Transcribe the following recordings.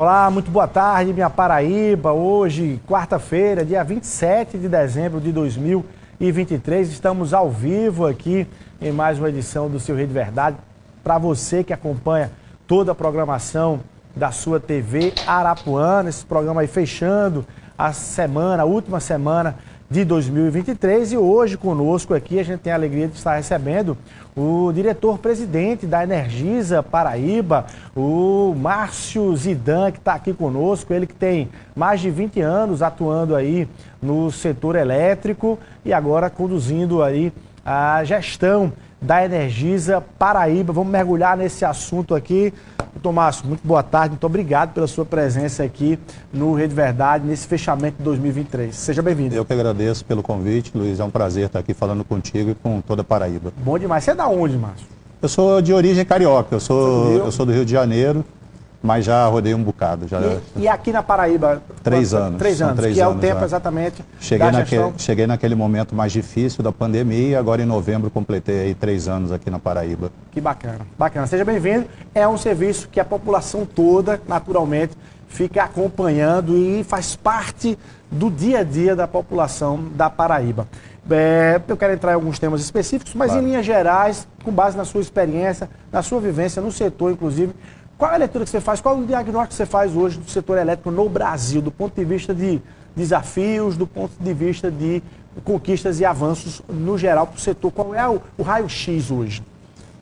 Olá, muito boa tarde, minha Paraíba. Hoje, quarta-feira, dia 27 de dezembro de 2023, estamos ao vivo aqui em mais uma edição do seu Rede Verdade. Para você que acompanha toda a programação da sua TV Arapuana, esse programa aí fechando a semana, a última semana de 2023, e hoje conosco aqui a gente tem a alegria de estar recebendo o diretor-presidente da Energisa Paraíba, o Márcio Zidan, que está aqui conosco, ele que tem mais de 20 anos atuando aí no setor elétrico e agora conduzindo aí a gestão da Energisa Paraíba. Vamos mergulhar nesse assunto aqui. Doutor Márcio, muito boa tarde, muito obrigado pela sua presença aqui no Rede Verdade, nesse fechamento de 2023. Seja bem-vindo. Eu que agradeço pelo convite, Luiz, é um prazer estar aqui falando contigo e com toda a Paraíba. Bom demais. Você é da onde, Márcio? Eu sou de origem carioca, eu sou do Rio de Janeiro, mas já rodei um bocado. E aqui na Paraíba? 3 anos. 3 anos, que é o tempo já. Exatamente da gestão. Cheguei naquele momento mais difícil da pandemia e agora em novembro completei aí 3 anos aqui na Paraíba. Que bacana, bacana. Seja bem-vindo. É um serviço que a população toda, naturalmente, fica acompanhando e faz parte do dia a dia da população da Paraíba. Eu quero entrar em alguns temas específicos, mas claro, em linhas gerais, com base na sua experiência, na sua vivência no setor, inclusive, qual é a leitura que você faz, qual é o diagnóstico que você faz hoje do setor elétrico no Brasil, do ponto de vista de desafios, do ponto de vista de conquistas e avanços no geral para o setor? Qual é o raio-x hoje?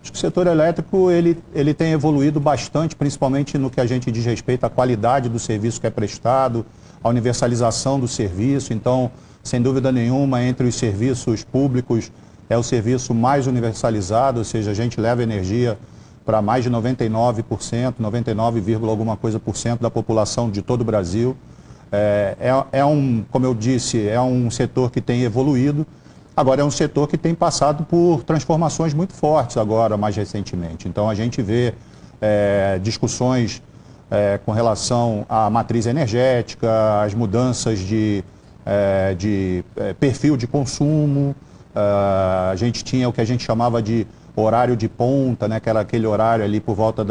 Acho que o setor elétrico ele tem evoluído bastante, principalmente no que a gente diz respeito à qualidade do serviço que é prestado, à universalização do serviço. Então, sem dúvida nenhuma, entre os serviços públicos é o serviço mais universalizado, ou seja, a gente leva energia para mais de 99%, 99, alguma coisa por cento da população de todo o Brasil. Como eu disse, é um setor que tem evoluído. Agora é um setor que tem passado por transformações muito fortes agora, mais recentemente. Então a gente vê discussões com relação à matriz energética, as mudanças de perfil de consumo. A gente tinha o que a gente chamava de horário de ponta, né? Aquele horário ali por volta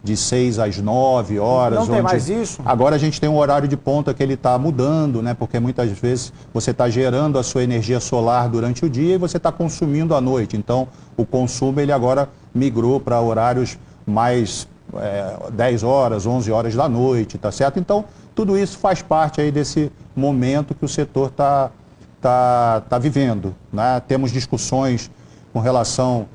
de 6 às 9 horas. Não tem mais isso? Agora a gente tem um horário de ponta que ele está mudando, né? Porque muitas vezes você está gerando a sua energia solar durante o dia e você está consumindo à noite. Então o consumo ele agora migrou para horários mais 10 horas, 11 horas da noite, tá certo? Então tudo isso faz parte aí desse momento que o setor tá vivendo, né? Temos discussões com relação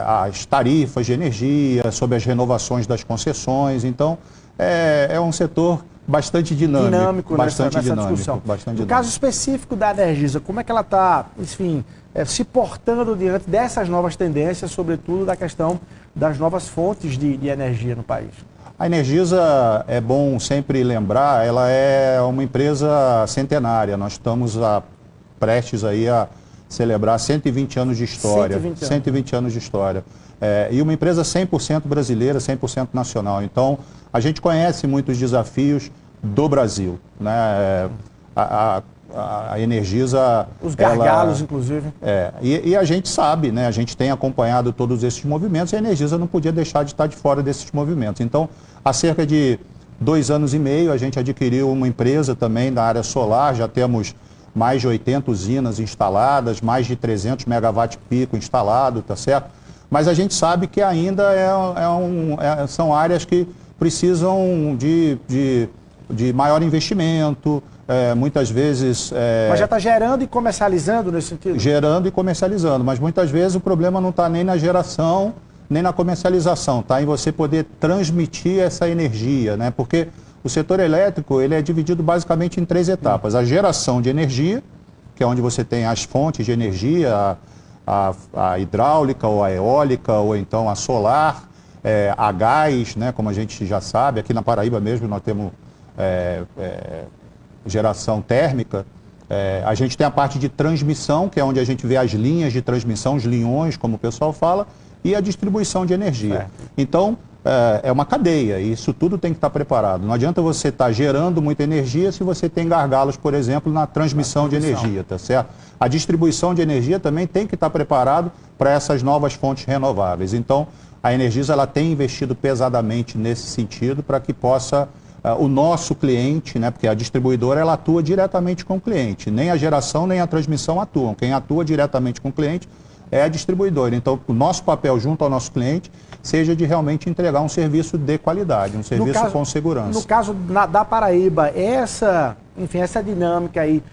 as tarifas de energia, sobre as renovações das concessões. Então, é um setor bastante dinâmico nessa discussão. No caso específico da Energisa, como é que ela está, enfim, se portando diante dessas novas tendências, sobretudo da questão das novas fontes de energia no país? A Energisa, é bom sempre lembrar, ela é uma empresa centenária. Nós estamos prestes aí a celebrar 120 anos de história. 120 anos de história. E uma empresa 100% brasileira, 100% nacional. Então, a gente conhece muitos desafios do Brasil, né? A Energisa... Os gargalos, inclusive. E a gente sabe, né? A gente tem acompanhado todos esses movimentos e a Energisa não podia deixar de estar de fora desses movimentos. Então, há cerca de 2 anos e meio, a gente adquiriu uma empresa também da área solar, já temos mais de 80 usinas instaladas, mais de 300 megawatt-pico instalado, tá certo? Mas a gente sabe que ainda são áreas que precisam de maior investimento, muitas vezes... Mas já está gerando e comercializando nesse sentido? Gerando e comercializando, mas muitas vezes o problema não está nem na geração, nem na comercialização, está em você poder transmitir essa energia, né? Porque o setor elétrico ele é dividido basicamente em 3 etapas. A geração de energia, que é onde você tem as fontes de energia, a hidráulica ou a eólica, ou então a solar, a gás, né, como a gente já sabe. Aqui na Paraíba mesmo nós temos geração térmica. A gente tem a parte de transmissão, que é onde a gente vê as linhas de transmissão, os linhões, como o pessoal fala, e a distribuição de energia. Então, é uma cadeia, e isso tudo tem que estar preparado. Não adianta você estar gerando muita energia se você tem gargalos, por exemplo, na transmissão de energia, tá certo? A distribuição de energia também tem que estar preparado para essas novas fontes renováveis. Então, a Energisa ela tem investido pesadamente nesse sentido para que possa o nosso cliente, né, porque a distribuidora ela atua diretamente com o cliente, nem a geração nem a transmissão atuam. Quem atua diretamente com o cliente é a distribuidora. Então, o nosso papel junto ao nosso cliente seja de realmente entregar um serviço de qualidade, um serviço com segurança. No caso da Paraíba, essa dinâmica aí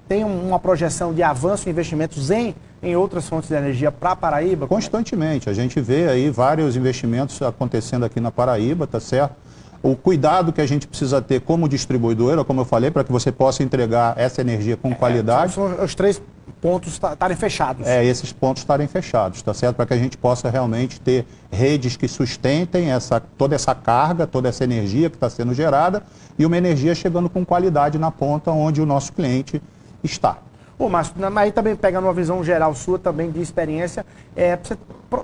tem uma projeção de avanço em investimentos em outras fontes de energia para a Paraíba? Constantemente. A gente vê aí vários investimentos acontecendo aqui na Paraíba, tá certo? O cuidado que a gente precisa ter como distribuidora, como eu falei, para que você possa entregar essa energia com qualidade. São os 3 pontos estarem fechados. Esses pontos estarem fechados, tá certo? Para que a gente possa realmente ter redes que sustentem toda essa carga, toda essa energia que está sendo gerada e uma energia chegando com qualidade na ponta onde o nosso cliente está. Márcio, aí também pegando uma visão geral sua também de experiência, você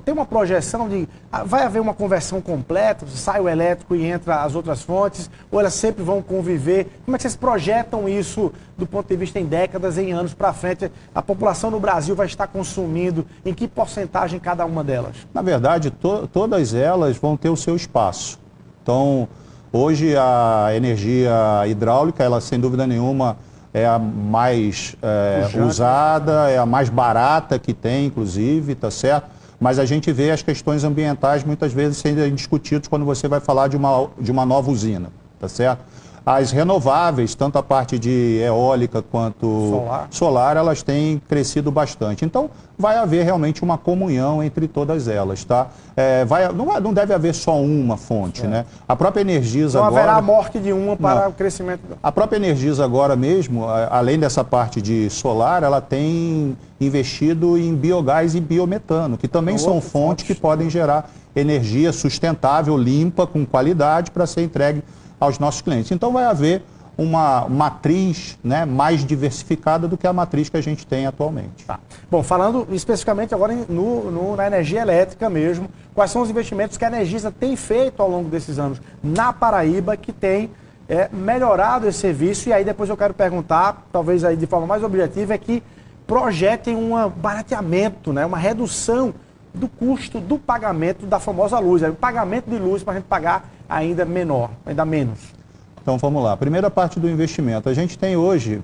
tem uma projeção de, vai haver uma conversão completa, sai o elétrico e entra as outras fontes, ou elas sempre vão conviver? Como é que vocês projetam isso do ponto de vista em décadas, em anos para frente? A população no Brasil vai estar consumindo em que porcentagem cada uma delas? Na verdade, todas elas vão ter o seu espaço. Então, hoje a energia hidráulica, ela sem dúvida nenhuma é a mais usada, é a mais barata que tem, inclusive, tá certo? Mas a gente vê as questões ambientais muitas vezes sendo discutidas quando você vai falar de uma nova usina, tá certo? As renováveis, tanto a parte de eólica quanto solar, elas têm crescido bastante. Então, vai haver realmente uma comunhão entre todas elas, tá? Não deve haver só uma fonte, né? A própria Energisa agora... Não haverá a morte de uma para o crescimento... A própria Energisa agora mesmo, além dessa parte de solar, ela tem investido em biogás e biometano, que também são fontes que podem gerar energia sustentável, limpa, com qualidade, para ser entregue aos nossos clientes. Então vai haver uma matriz, né, mais diversificada do que a matriz que a gente tem atualmente. Tá. Bom, falando especificamente agora na energia elétrica mesmo, quais são os investimentos que a Energisa tem feito ao longo desses anos na Paraíba que tem melhorado esse serviço? E aí depois eu quero perguntar, talvez aí de forma mais objetiva, que projetem um barateamento, né, uma redução do custo do pagamento da famosa luz, o pagamento de luz para a gente pagar ainda menos. Então vamos lá, primeira parte do investimento. A gente tem hoje,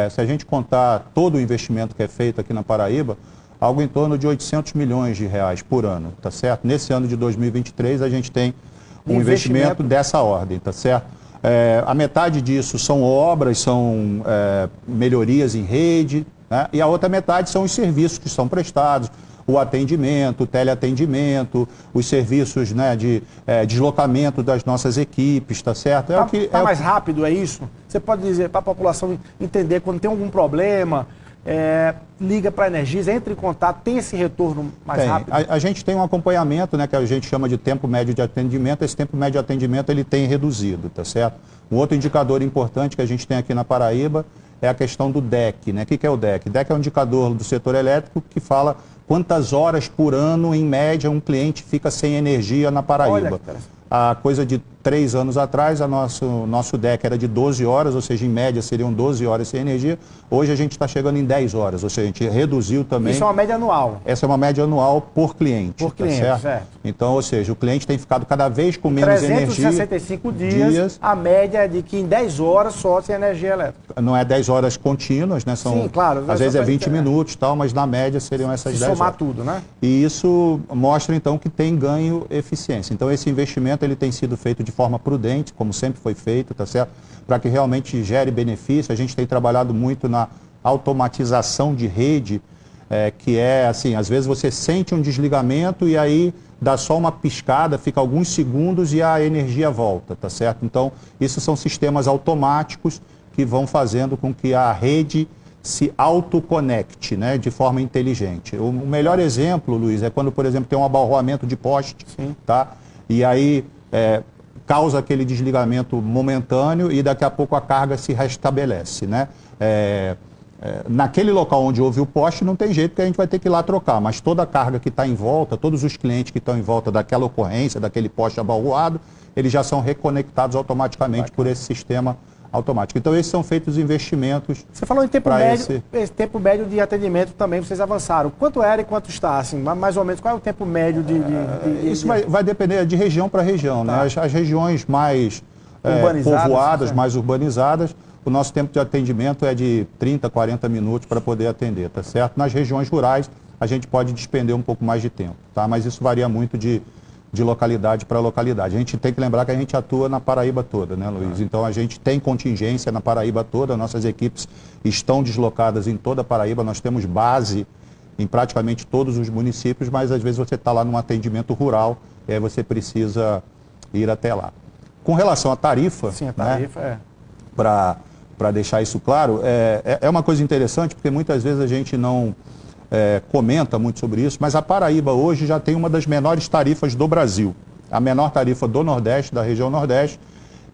se a gente contar todo o investimento que é feito aqui na Paraíba, algo em torno de 800 milhões de reais por ano, tá certo? Nesse ano de 2023 a gente tem um investimento dessa ordem, tá certo? A metade disso são obras, são melhorias em rede, né? E a outra metade são os serviços que são prestados, o atendimento, o teleatendimento, os serviços, né, de deslocamento das nossas equipes, tá certo? Está mais rápido, é isso? Você pode dizer para a população entender quando tem algum problema, liga para a Energisa, entra em contato, tem esse retorno mais rápido? A gente tem um acompanhamento, né, que a gente chama de tempo médio de atendimento. Esse tempo médio de atendimento ele tem reduzido, tá certo? Um outro indicador importante que a gente tem aqui na Paraíba é a questão do DEC, né? O que é o DEC? DEC é um indicador do setor elétrico que fala quantas horas por ano, em média, um cliente fica sem energia na Paraíba. Há coisa de 3 anos atrás, nosso DEC era de 12 horas, ou seja, em média seriam 12 horas sem energia. Hoje a gente está chegando em 10 horas, ou seja, a gente reduziu também. Isso é uma média anual? Essa é uma média anual por cliente. Por cliente, certo. Então, ou seja, o cliente tem ficado cada vez com menos energia. 365 dias, a média é de que em 10 horas só sem energia elétrica. Não é 10 horas contínuas, né? Sim, claro. Às vezes é 20 minutos, tal, mas na média seriam essas 10 horas. Somar tudo, né? E isso mostra, então, que tem ganho eficiência. Então, esse investimento ele tem sido feito de forma prudente, como sempre foi feito, tá certo? Para que realmente gere benefício. A gente tem trabalhado muito na automatização de rede, que é assim, às vezes você sente um desligamento e aí dá só uma piscada, fica alguns segundos e a energia volta, tá certo? Então, isso são sistemas automáticos que vão fazendo com que a rede se autoconecte, né, de forma inteligente. O melhor exemplo, Luiz, é quando, por exemplo, tem um abarroamento de poste, tá? E aí causa aquele desligamento momentâneo e daqui a pouco a carga se restabelece, né? Naquele local onde houve o poste não tem jeito que a gente vai ter que ir lá trocar, mas toda a carga que está em volta, todos os clientes que estão em volta daquela ocorrência, daquele poste abarroado, eles já são reconectados automaticamente por esse sistema automática. Então, esses são feitos investimentos. Você falou em tempo médio, esse tempo médio de atendimento também, vocês avançaram. Quanto era e quanto está? Assim, mais ou menos, qual é o tempo médio Isso vai depender de região para região. Tá. Né? As regiões mais povoadas, mais urbanizadas, o nosso tempo de atendimento é de 30, 40 minutos para poder atender, tá certo? Nas regiões rurais, a gente pode despender um pouco mais de tempo, tá? Mas isso varia muito de localidade para localidade. A gente tem que lembrar que a gente atua na Paraíba toda, né, Luiz? Então, a gente tem contingência na Paraíba toda, nossas equipes estão deslocadas em toda a Paraíba, nós temos base em praticamente todos os municípios, mas às vezes você está lá num atendimento rural e aí você precisa ir até lá. Com relação à tarifa... Sim, a tarifa, né, para deixar isso claro, é uma coisa interessante, porque muitas vezes a gente não comenta muito sobre isso, mas a Paraíba hoje já tem uma das menores tarifas do Brasil. A menor tarifa do Nordeste, da região Nordeste,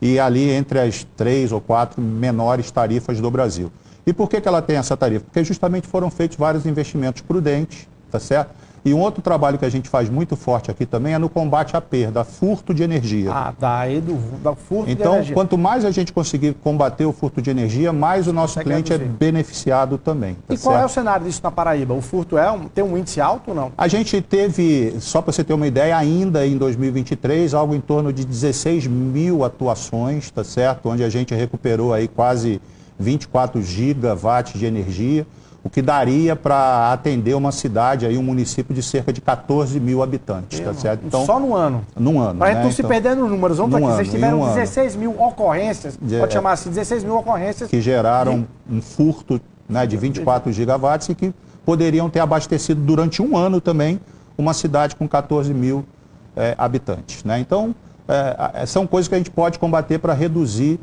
e ali entre as 3 ou 4 menores tarifas do Brasil. E por que ela tem essa tarifa? Porque justamente foram feitos vários investimentos prudentes, tá certo? E um outro trabalho que a gente faz muito forte aqui também é no combate à perda, furto de energia. Ah, daí do furto de energia. Então, quanto mais a gente conseguir combater o furto de energia, mais o nosso cliente é beneficiado também. Tá certo? Qual é o cenário disso na Paraíba? O furto tem um índice alto ou não? A gente teve, só para você ter uma ideia, ainda em 2023, algo em torno de 16 mil atuações, tá certo? Onde a gente recuperou aí quase 24 gigawatts de energia, o que daria para atender uma cidade, aí, um município de cerca de 14 mil habitantes, tá certo? Então, só no ano? Num ano. Para a gente não se perder nos números, vamos aqui, vocês tiveram 16 mil ocorrências, pode chamar assim, 16 mil ocorrências. Que geraram um furto, né, de 24 gigawatts e que poderiam ter abastecido durante um ano também uma cidade com 14 mil habitantes, né? Então, são coisas que a gente pode combater para reduzir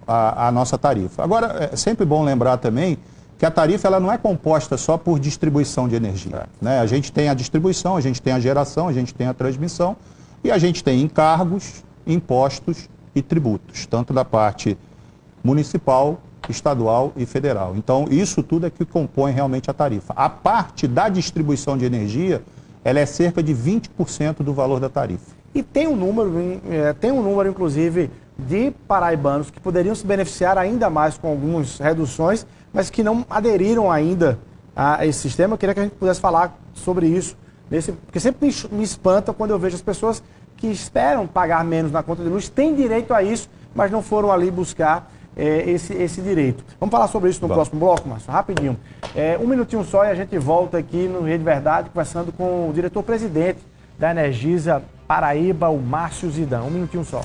a nossa tarifa. Agora, é sempre bom lembrar também que a tarifa ela não é composta só por distribuição de energia. Né? A gente tem a distribuição, a gente tem a geração, a gente tem a transmissão e a gente tem encargos, impostos e tributos, tanto da parte municipal, estadual e federal. Então, isso tudo é que compõe realmente a tarifa. A parte da distribuição de energia, ela é cerca de 20% do valor da tarifa. E tem um número, inclusive, de paraibanos que poderiam se beneficiar ainda mais com algumas reduções, mas que não aderiram ainda a esse sistema. Eu queria que a gente pudesse falar sobre isso, porque sempre me espanta quando eu vejo as pessoas que esperam pagar menos na conta de luz, têm direito a isso, mas não foram ali buscar esse direito. Vamos falar sobre isso no próximo bloco, Márcio, rapidinho. Um minutinho só e a gente volta aqui no Rede Verdade, conversando com o diretor-presidente da Energisa Paraíba, o Márcio Zidane. Um minutinho só.